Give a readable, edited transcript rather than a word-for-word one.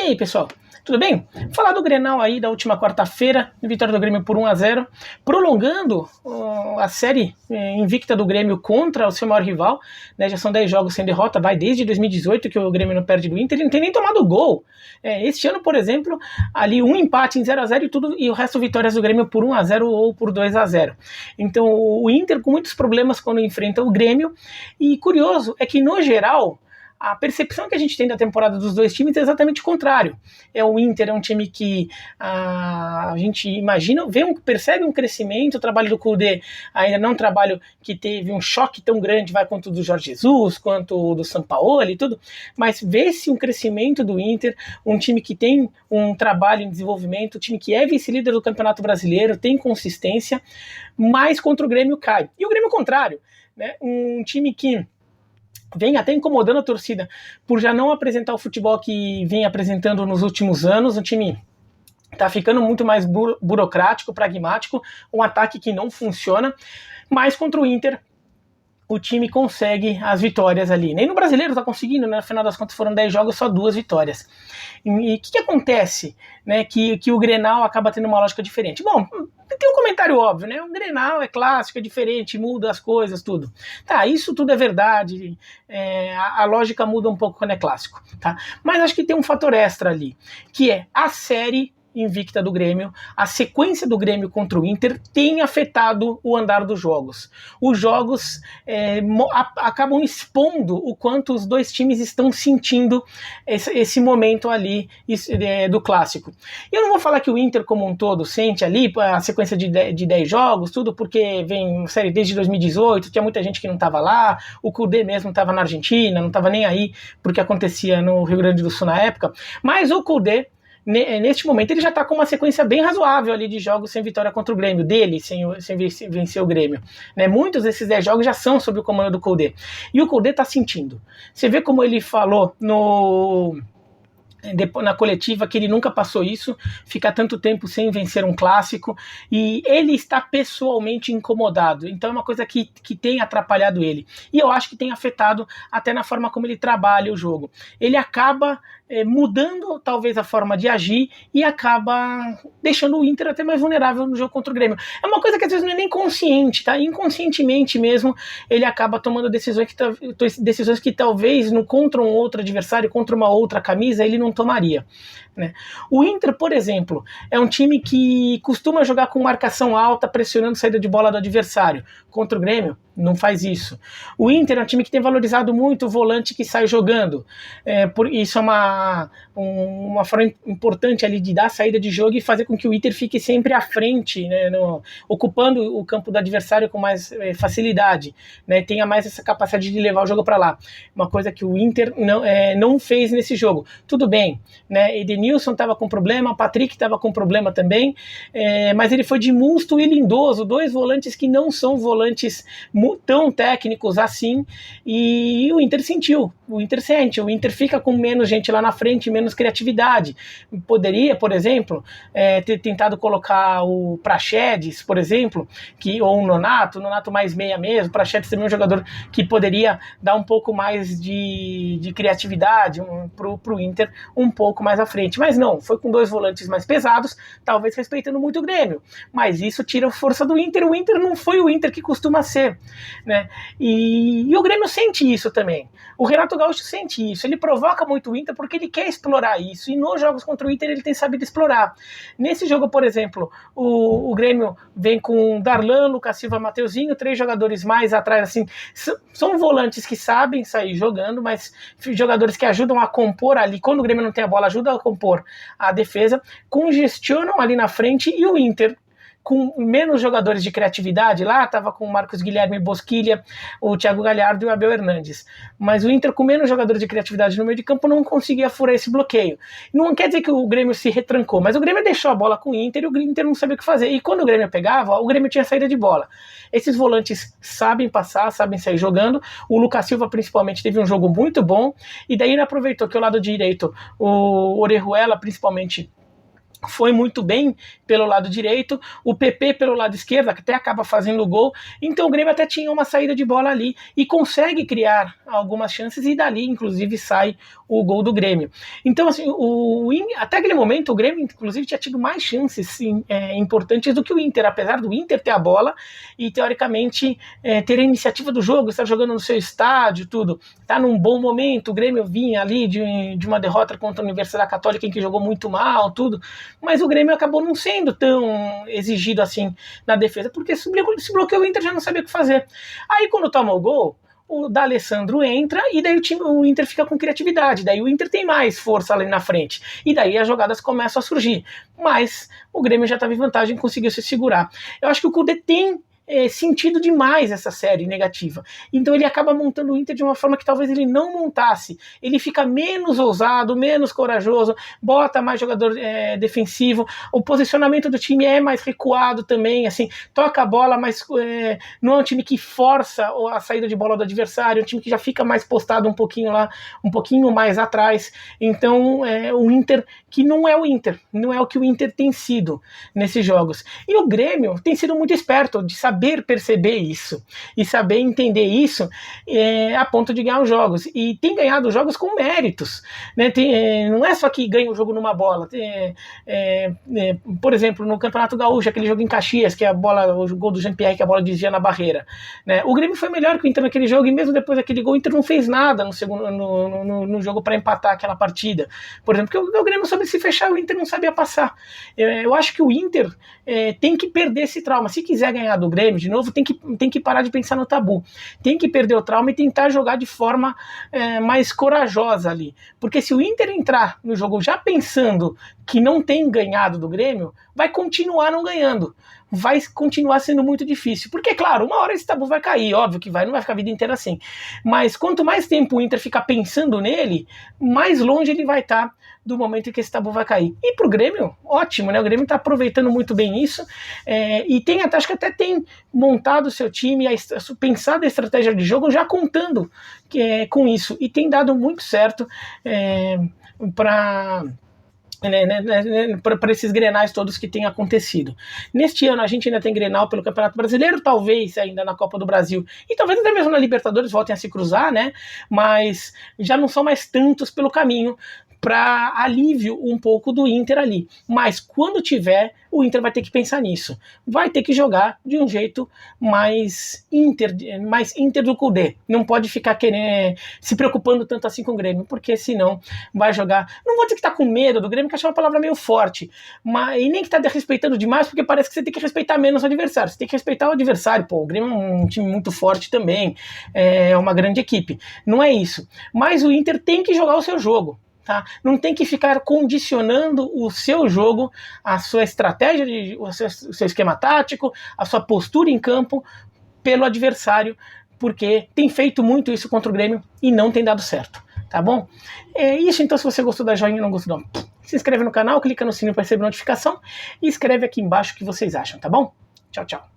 aí, pessoal? Tudo bem? Vou falar do Grenal aí da última quarta-feira, vitória do Grêmio por 1-0, prolongando a série invicta do Grêmio contra o seu maior rival, né? Já são 10 jogos sem derrota, vai desde 2018 que o Grêmio não perde do Inter, ele não tem nem tomado gol. Este ano, por exemplo, ali um empate em 0-0 e o resto vitórias do Grêmio por 1-0 ou por 2-0. Então o Inter com muitos problemas quando enfrenta o Grêmio, e curioso é que no geral a percepção que a gente tem da temporada dos dois times é exatamente o contrário. O Inter é um time que a gente imagina, percebe um crescimento, o trabalho do Kudê ainda não é um trabalho que teve um choque tão grande, quanto o do Jorge Jesus, quanto o do Sampaoli e tudo, mas vê-se um crescimento do Inter, um time que tem um trabalho em desenvolvimento, um time que é vice-líder do Campeonato Brasileiro, tem consistência, mas contra o Grêmio cai. E o Grêmio contrário, né? Um time que vem até incomodando a torcida por já não apresentar o futebol que vem apresentando nos últimos anos. O time está ficando muito mais burocrático, pragmático, um ataque que não funciona, mas contra o Inter o time consegue as vitórias ali. Nem no Brasileiro está conseguindo, né? No final das contas foram 10 jogos, só 2 vitórias. E o que acontece, né, que o Grenal acaba tendo uma lógica diferente? Bom, tem um comentário óbvio, né? O Grenal é clássico, é diferente, muda as coisas, tudo. Tá, isso tudo é verdade, a lógica muda um pouco quando é clássico, tá? Mas acho que tem um fator extra ali, que é a série invicta do Grêmio, a sequência do Grêmio contra o Inter tem afetado o andar dos jogos. Os jogos acabam expondo o quanto os dois times estão sentindo esse momento ali do clássico. Eu não vou falar que o Inter como um todo sente ali a sequência de 10 jogos, tudo porque vem série desde 2018, tinha muita gente que não estava lá, o Kudê mesmo estava na Argentina, não estava nem aí porque acontecia no Rio Grande do Sul na época, mas o Kudê neste momento ele já está com uma sequência bem razoável ali de jogos sem vitória contra o Grêmio, sem vencer o Grêmio, né? Muitos desses 10 jogos já são sob o comando do Kudê, e o Kudê está sentindo. Você vê como ele falou na coletiva que ele nunca passou isso, ficar tanto tempo sem vencer um clássico, e ele está pessoalmente incomodado, então é uma coisa que tem atrapalhado ele, e eu acho que tem afetado até na forma como ele trabalha o jogo. Ele acaba mudando talvez a forma de agir e acaba deixando o Inter até mais vulnerável no jogo contra o Grêmio. É uma coisa que às vezes não é nem consciente, tá? Inconscientemente mesmo ele acaba tomando decisões que talvez contra um outro adversário, contra uma outra camisa, ele não tomaria, né? O Inter, por exemplo, é um time que costuma jogar com marcação alta, pressionando saída de bola do adversário. Contra o Grêmio, não faz isso. O Inter é um time que tem valorizado muito o volante que sai jogando. Isso é uma forma importante ali de dar saída de jogo e fazer com que o Inter fique sempre à frente, né, ocupando o campo do adversário com mais facilidade, né, tenha mais essa capacidade de levar o jogo para lá. Uma coisa que o Inter não fez nesse jogo. Tudo bem, né, Edenilson estava com problema, Patrick estava com problema também, mas ele foi de Musto e Lindoso, 2 volantes que não são volantes tão técnicos assim, e o Inter sentiu, o Inter sente, o Inter fica com menos gente lá na frente, menos criatividade. Poderia, por exemplo, ter tentado colocar o Praxedes, por exemplo, ou o Nonato mais meia mesmo. O Praxedes também é um jogador que poderia dar um pouco mais de criatividade pro Inter um pouco mais à frente, mas não, foi com 2 volantes mais pesados, talvez respeitando muito o Grêmio, mas isso tira a força do Inter. O Inter não foi o Inter que costuma ser, né? E o Grêmio sente isso também. O Renato Gaúcho sente isso, ele provoca muito o Inter porque ele quer explorar isso, e nos jogos contra o Inter ele tem sabido explorar. Nesse jogo, por exemplo, o Grêmio vem com Darlan, Lucas Silva, Mateuzinho, 3 jogadores mais atrás, assim, são volantes que sabem sair jogando, mas jogadores que ajudam a compor ali, quando o Grêmio não tem a bola, ajudam a compor a defesa, congestionam ali na frente, e o Inter com menos jogadores de criatividade, lá estava com o Marcos Guilherme Bosquilha, o Thiago Galhardo e o Abel Hernandes, mas o Inter com menos jogadores de criatividade no meio de campo não conseguia furar esse bloqueio. Não quer dizer que o Grêmio se retrancou, mas o Grêmio deixou a bola com o Inter e o Inter não sabia o que fazer, e quando o Grêmio pegava, o Grêmio tinha saída de bola. Esses volantes sabem passar, sabem sair jogando, o Lucas Silva principalmente teve um jogo muito bom, e daí ele aproveitou que o lado direito, o Orejuela principalmente, foi muito bem pelo lado direito, o PP pelo lado esquerdo, que até acaba fazendo o gol, então o Grêmio até tinha uma saída de bola ali, e consegue criar algumas chances, e dali inclusive sai o gol do Grêmio. Então, assim, até aquele momento, o Grêmio, inclusive, tinha tido mais chances importantes do que o Inter, apesar do Inter ter a bola e, teoricamente, ter a iniciativa do jogo, estar jogando no seu estádio, tudo. Tá num bom momento, o Grêmio vinha ali de uma derrota contra a Universidade Católica, em que jogou muito mal, tudo, mas o Grêmio acabou não sendo tão exigido assim na defesa, porque se bloqueou, o Inter já não sabia o que fazer. Aí, quando toma o gol, o D'Alessandro entra e daí o Inter fica com criatividade, daí o Inter tem mais força ali na frente, e daí as jogadas começam a surgir, mas o Grêmio já estava em vantagem e conseguiu se segurar. Eu acho que o Kudê tem sentido demais essa série negativa, então ele acaba montando o Inter de uma forma que talvez ele não montasse, ele fica menos ousado, menos corajoso, bota mais jogador defensivo, o posicionamento do time é mais recuado também, assim, toca a bola, mas não é um time que força a saída de bola do adversário, é um time que já fica mais postado um pouquinho lá, um pouquinho mais atrás. Então o Inter, que não é o Inter, não é o que o Inter tem sido nesses jogos, e o Grêmio tem sido muito esperto de saber perceber isso e saber entender isso a ponto de ganhar os jogos, e tem ganhado os jogos com méritos, né? Não é só que ganha o jogo numa bola, por exemplo, no Campeonato Gaúcho, aquele jogo em Caxias, que o gol do Jean-Pierre, que a bola desvia na barreira, né? O Grêmio foi melhor que o Inter naquele jogo, e mesmo depois daquele gol, o Inter não fez nada no jogo para empatar aquela partida, por exemplo, porque o Grêmio soube se fechar, o Inter não sabia passar. Eu acho que o Inter tem que perder esse trauma, se quiser ganhar do Grêmio de novo, tem que parar de pensar no tabu, tem que perder o trauma e tentar jogar de forma mais corajosa ali, porque se o Inter entrar no jogo já pensando que não tem ganhado do Grêmio, vai continuar não ganhando, vai continuar sendo muito difícil, porque claro, uma hora esse tabu vai cair, óbvio que não vai ficar a vida inteira assim, mas quanto mais tempo o Inter ficar pensando nele, mais longe ele vai estar do momento em que esse tabu vai cair. E pro Grêmio, ótimo, né? O Grêmio tá aproveitando muito bem isso, e acho que até tem montado o seu time, pensado a estratégia de jogo já contando com isso, e tem dado muito certo para esses Grenais todos que têm acontecido. Neste ano a gente ainda tem Grenal pelo Campeonato Brasileiro, talvez ainda na Copa do Brasil, e talvez até mesmo na Libertadores voltem a se cruzar, né? Mas já não são mais tantos pelo caminho, para alívio um pouco do Inter ali. Mas quando tiver, o Inter vai ter que pensar nisso. Vai ter que jogar de um jeito mais Inter do Kudê. Não pode ficar se preocupando tanto assim com o Grêmio, porque senão vai jogar... Não vou dizer que tá com medo do Grêmio, que acho uma palavra meio forte, e nem que tá respeitando demais, porque parece que você tem que respeitar menos o adversário. Você tem que respeitar o adversário. Pô, o Grêmio é um time muito forte também, é uma grande equipe. Não é isso. Mas o Inter tem que jogar o seu jogo. Tá? Não tem que ficar condicionando o seu jogo, a sua estratégia, o seu esquema tático, a sua postura em campo pelo adversário, porque tem feito muito isso contra o Grêmio e não tem dado certo, tá bom? É isso, então, se você gostou da joinha, não gostou, não, se inscreve no canal, clica no sininho para receber notificação e escreve aqui embaixo o que vocês acham, tá bom? Tchau, tchau.